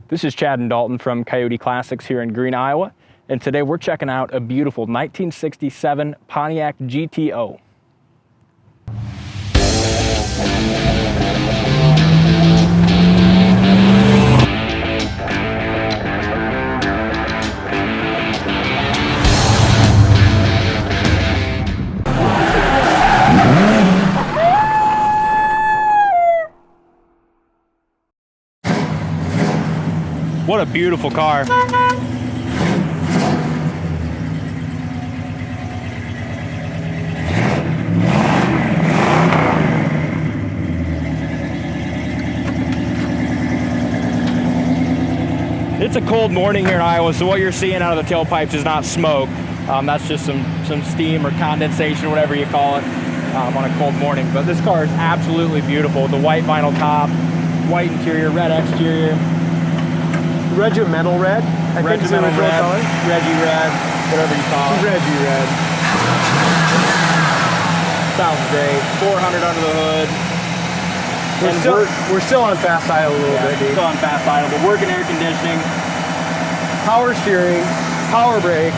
This is Chad and Dalton from Coyote Classics here in Green, Iowa, and today we're checking out a beautiful 1967 Pontiac GTO. What a beautiful car. It's a cold morning here in Iowa, so what you're seeing out of the tailpipes is not smoke. That's just some steam or condensation, whatever you call it, on a cold morning. But this car is absolutely beautiful. The white vinyl top, white interior, red exterior. Regimental red? Regimental red, color. Reggie red, whatever you call it. Reggie red. Sounds great. 400 under the hood. We're still on fast idle a little bit, dude. Still on fast idle, but working air conditioning. Power steering, power brakes.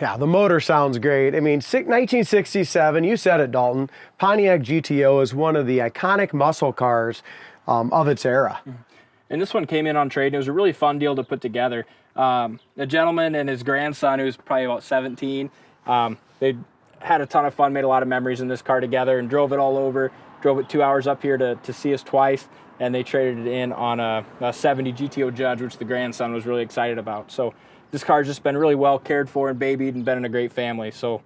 Yeah, the motor sounds great. I mean, 1967, you said it, Dalton. Pontiac GTO is one of the iconic muscle cars of its era. And this one came in on trade, and it was a really fun deal to put together. A gentleman and his grandson, who's probably about 17, they had a ton of fun, made a lot of memories in this car together, and drove it all over. Drove it 2 hours up here to see us twice, and they traded it in on a 70 GTO Judge, which the grandson was really excited about. So this car's just been really well cared for and babied and been in a great family. So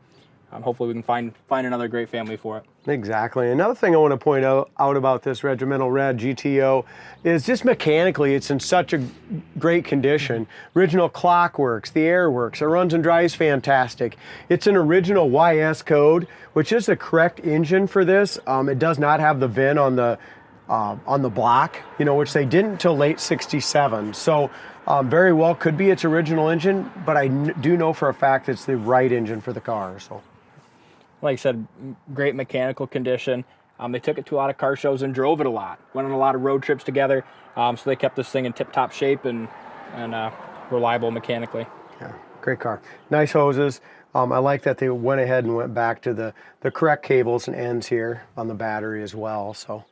hopefully we can find another great family for it. Exactly. Another thing I want to point out about this Regimental Red GTO is just mechanically, it's in such a great condition. Original clock works, the air works, it runs and drives fantastic. It's an original YS code, which is the correct engine for this. It does not have the VIN on the block, which they didn't until late '67. So very well could be its original engine, but I do know for a fact it's the right engine for the car. So, like I said, great mechanical condition. They took it to a lot of car shows and drove it a lot. Went on a lot of road trips together. So they kept this thing in tip-top shape and reliable mechanically. Yeah, great car. Nice hoses. I like that they went ahead and went back to the correct cables and ends here on the battery as well. So.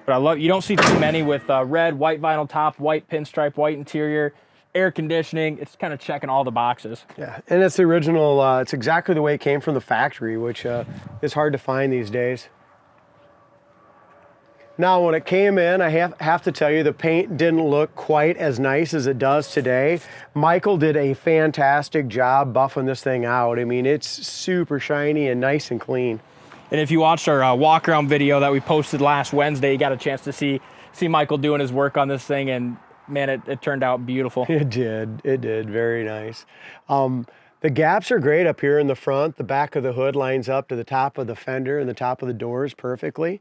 But you don't see too many with red, white vinyl top, white pinstripe, white interior, air conditioning. It's kind of checking all the boxes. Yeah, and it's the original, it's exactly the way it came from the factory, which is hard to find these days. Now, when it came in, I have to tell you, the paint didn't look quite as nice as it does today. Michael did a fantastic job buffing this thing out. I mean, it's super shiny and nice and clean. And if you watched our walk-around video that we posted last Wednesday, you got a chance to see Michael doing his work on this thing, and man, it turned out beautiful. It did, very nice. The gaps are great up here in the front. The back of the hood lines up to the top of the fender and the top of the doors perfectly.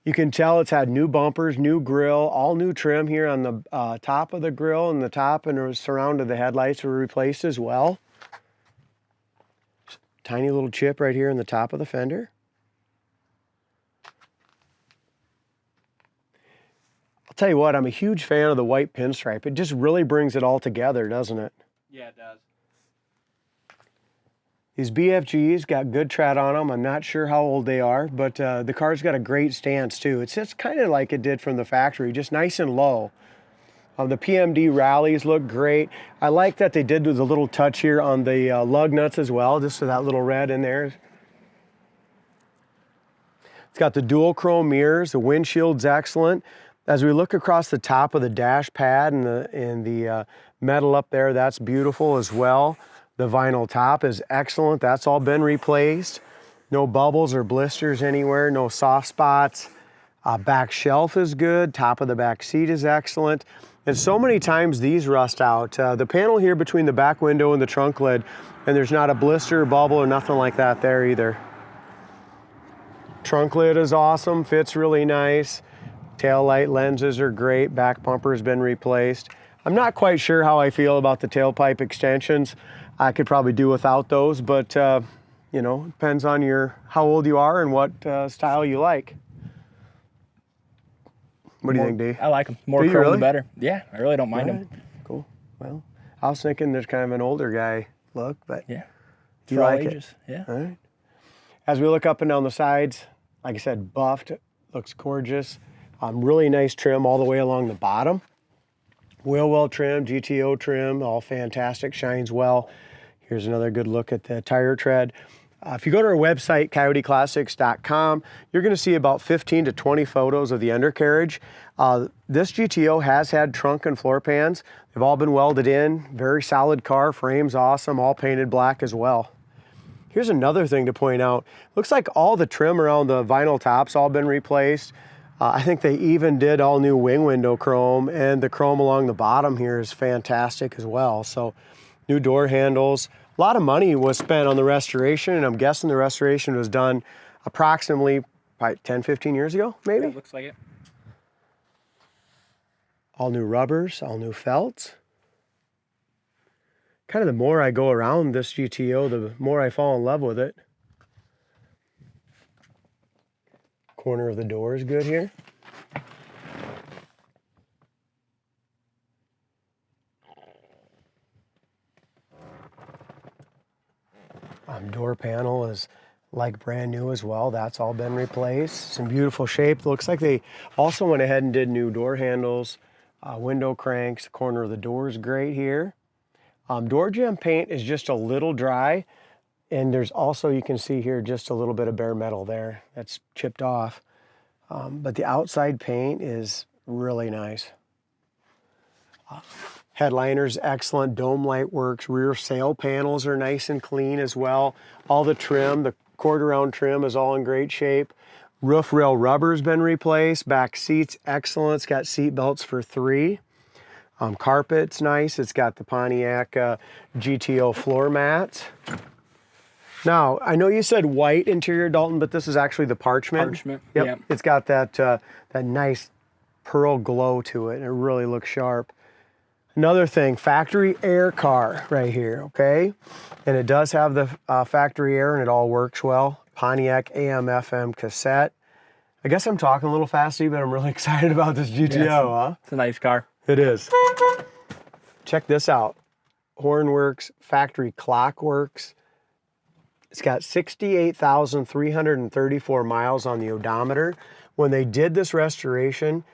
You can tell it's had new bumpers, new grille, all new trim here on the top of the grille, and the top and surround of the headlights were replaced as well. Tiny little chip right here in the top of the fender. I'll tell you what, I'm a huge fan of the white pinstripe. It just really brings it all together, doesn't it? Yeah, it does. These BFGs got good tread on them. I'm not sure how old they are, but the car's got a great stance too. It's just kind of like it did from the factory, just nice and low. The PMD rallies look great. I like that they did with a little touch here on the lug nuts as well, just so that little red in there. It's got the dual chrome mirrors. The windshield's excellent. As we look across the top of the dash pad and the metal up there, that's beautiful as well. The vinyl top is excellent. That's all been replaced. No bubbles or blisters anywhere, no soft spots. Back shelf is good. Top of the back seat is excellent. And so many times these rust out. The panel here between the back window and the trunk lid, and there's not a blister, bubble, or nothing like that there either. Trunk lid is awesome, fits really nice. Tail light lenses are great. Back bumper has been replaced. I'm not quite sure how I feel about the tailpipe extensions. I could probably do without those, but you know, depends on how old you are and what style you like. What do you think, Dave? I like them. More Do you chrome, really? the better. Yeah, I really don't mind them. Cool. Well, I was thinking there's kind of an older guy look, but Yeah. you For all like ages. it. Yeah. All right. As we look up and down the sides, like I said, buffed, looks gorgeous. Really nice trim all the way along the bottom. Wheel well trim, GTO trim, all fantastic, shines well. Here's another good look at the tire tread. If you go to our website, coyoteclassics.com, you're going to see about 15 to 20 photos of the undercarriage. This GTO has had trunk and floor pans. They've all been welded in. Very solid car, frame's awesome, all painted black as well. Here's another thing to point out. Looks like all the trim around the vinyl tops all been replaced. I think they even did all new wing window chrome, and the chrome along the bottom here is fantastic as well. So new door handles. A lot of money was spent on the restoration, and I'm guessing the restoration was done approximately probably 10, 15 years ago, maybe? Yeah, looks like it. All new rubbers, all new felts. Kind of the more I go around this GTO, the more I fall in love with it. Corner of the door is good here. Door panel is like brand new as well. That's all been replaced. It's in beautiful shape. Looks like they also went ahead and did new door handles, window cranks. The corner of the door is great here. Door jamb paint is just a little dry, and there's also, you can see here, just a little bit of bare metal there that's chipped off. But the outside paint is really nice. Headliner's excellent, dome light works, rear sail panels are nice and clean as well. All the trim, the quarter round trim is all in great shape. Roof rail rubber's been replaced, back seats excellent, it's got seat belts for 3. Carpet's nice, it's got the Pontiac GTO floor mats. Now, I know you said white interior, Dalton, but this is actually the parchment. Parchment, Yep. yeah. It's got that, that nice pearl glow to it, and it really looks sharp. Another thing, factory air car right here, okay? And it does have the factory air, and it all works well. Pontiac AM/FM cassette. I guess I'm talking a little fast, but I'm really excited about this GTO, Yes. huh? It's a nice car. It is. Check this out. Horn works, factory clock works. It's got 68,334 miles on the odometer. When they did this restoration,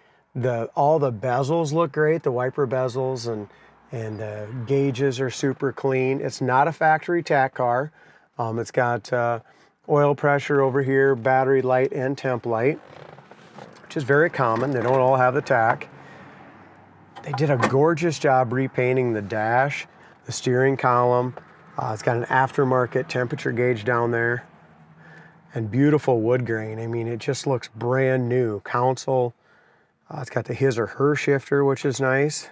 all the bezels look great, the wiper bezels and the gauges are super clean. It's not a factory tack car. It's got oil pressure over here, battery light and temp light, which is very common. They don't all have the tack. They did a gorgeous job repainting the dash, the steering column. It's got an aftermarket temperature gauge down there and beautiful wood grain. I mean, it just looks brand new. Console. It's got the his or her shifter, which is nice.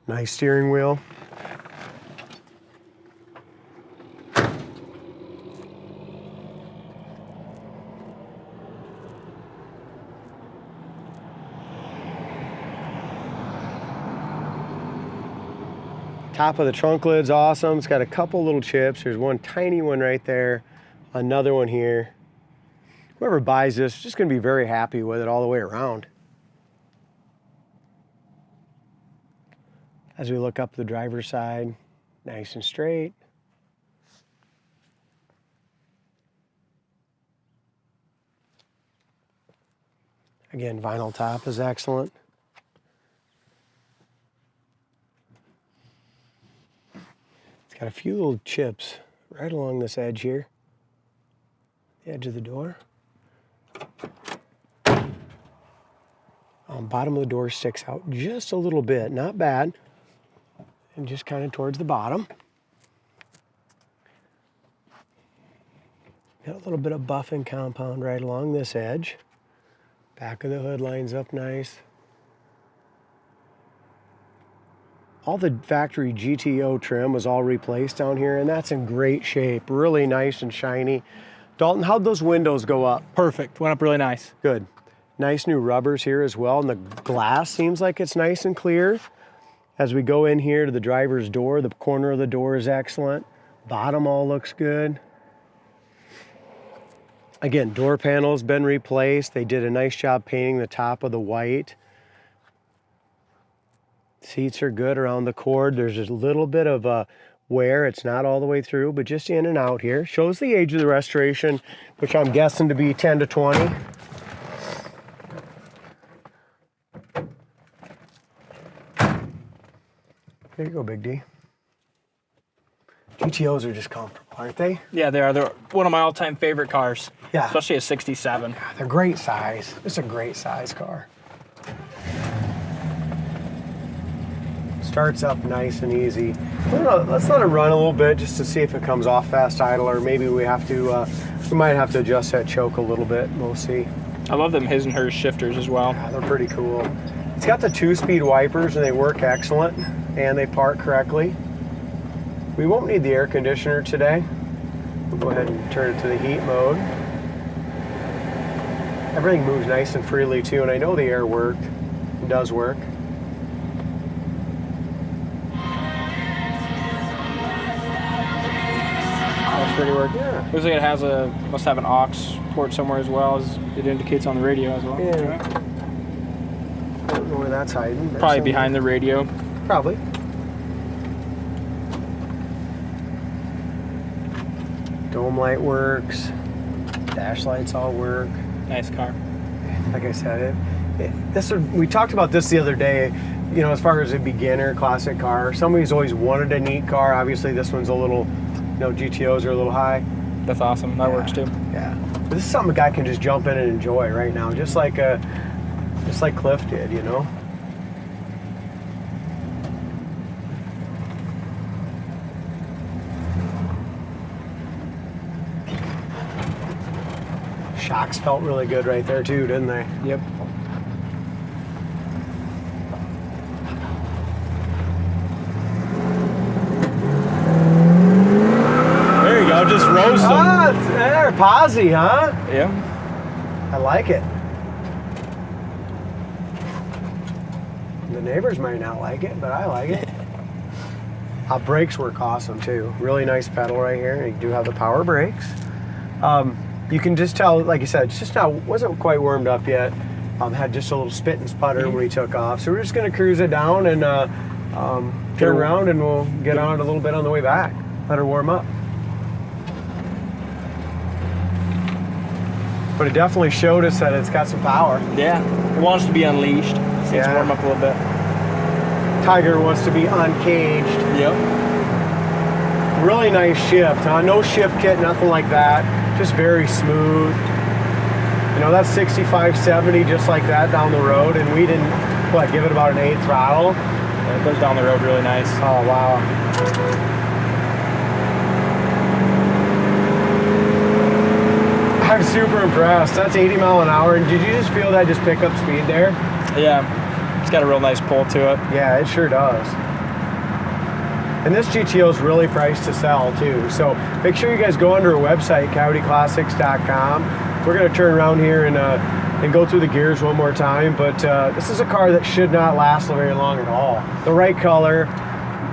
Nice steering wheel. Top of the trunk lid's awesome. It's got a couple little chips. There's one tiny one right there, another one here. Whoever buys this is just going to be very happy with it all the way around. As we look up the driver's side, nice and straight. Again, vinyl top is excellent. It's got a few little chips right along this edge here, the edge of the door. Bottom of the door sticks out just a little bit, not bad, and just kind of towards the bottom. Got a little bit of buffing compound right along this edge. Back of the hood lines up nice. All the factory GTO trim was all replaced down here, and that's in great shape, really nice and shiny. Dalton, how'd those windows go up? Perfect. Went up really nice. Good. Nice new rubbers here as well, and the glass seems like it's nice and clear. As we go in here to the driver's door, the corner of the door is excellent. Bottom all looks good. Again, door panel's been replaced. They did a nice job painting the top of the white. Seats are good around the cord. There's a little bit of wear. It's not all the way through, but just in and out here. Shows the age of the restoration, which I'm guessing to be 10 to 20. There you go, Big D. GTOs are just comfortable, aren't they? Yeah, they are. They're one of my all-time favorite cars. Yeah. Especially a 67. They're great size. It's a great size car. Starts up nice and easy. Let's let it run a little bit just to see if it comes off fast idle, or maybe we have to, we might have to adjust that choke a little bit. We'll see. I love them his and hers shifters as well. Yeah, they're pretty cool. It's got the 2-speed wipers and they work excellent and they park correctly. We won't need the air conditioner today. We'll go ahead and turn it to the heat mode. Everything moves nice and freely too, and I know the air worked. It does work. Pretty work. Yeah. Looks like it has must have an aux port somewhere as well, as it indicates on the radio as well. Yeah. I don't know where that's hiding. Probably behind the radio. Probably. Dome light works. Dash lights all work. Nice car. Like I said, we talked about this the other day. You know, as far as a beginner classic car, somebody's always wanted a neat car. Obviously, this one's a little. GTOs are a little high. That's awesome. That works too. Yeah. But this is something a guy can just jump in and enjoy right now, just like Cliff did, you know. Shocks felt really good right there too, didn't they? Yep. Just roast them. Ah, it's there, posy, huh? Yeah. I like it. The neighbors might not like it, but I like it. Brakes work awesome too. Really nice pedal right here. You do have the power brakes. You can just tell, like you said, it's just wasn't quite warmed up yet. Had just a little spit and sputter when we took off. So we're just gonna cruise it down and turn around, and we'll get on it a little bit on the way back. Let her warm up. But it definitely showed us that it's got some power. Yeah, it wants to be unleashed. So it's warm up a little bit. Tiger wants to be uncaged. Yep. Really nice shift, huh? No shift kit, nothing like that. Just very smooth. You know, that's 65, 70 just like that down the road, and we didn't, give it about an 8 throttle? Yeah, it goes down the road really nice. Oh, wow. I'm super impressed. That's 80 mile an hour. And did you just feel that just pick up speed there? Yeah, it's got a real nice pull to it. Yeah, it sure does. And this GTO is really priced to sell too. So make sure you guys go under our website, coyoteclassics.com. We're gonna turn around here and go through the gears one more time. But this is a car that should not last very long at all. The right color,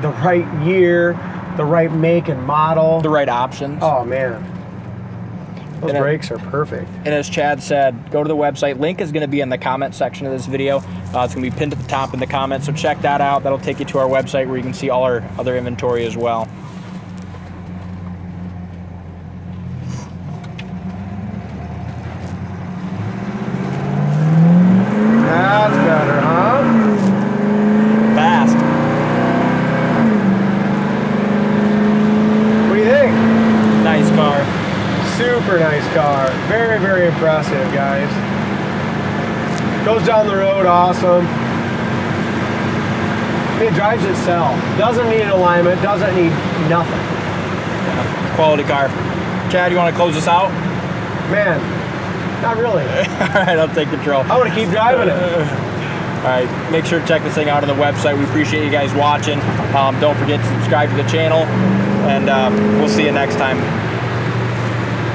the right year, the right make and model. The right options. Oh man. Those brakes are perfect. And as Chad said, go to the website. Link is going to be in the comment section of this video. It's going to be pinned at the top in the comments, so check that out. That'll take you to our website where you can see all our other inventory as well. That's better, huh? Fast. What do you think? Nice car. Super nice car. Very, very impressive, guys. Goes down the road awesome. I mean, it drives itself. Doesn't need an alignment. Doesn't need nothing. Yeah, quality car. Chad, you want to close this out? Man, not really. All right, I'll take control. I want to keep driving it. All right, make sure to check this thing out on the website. We appreciate you guys watching. Don't forget to subscribe to the channel, and we'll see you next time.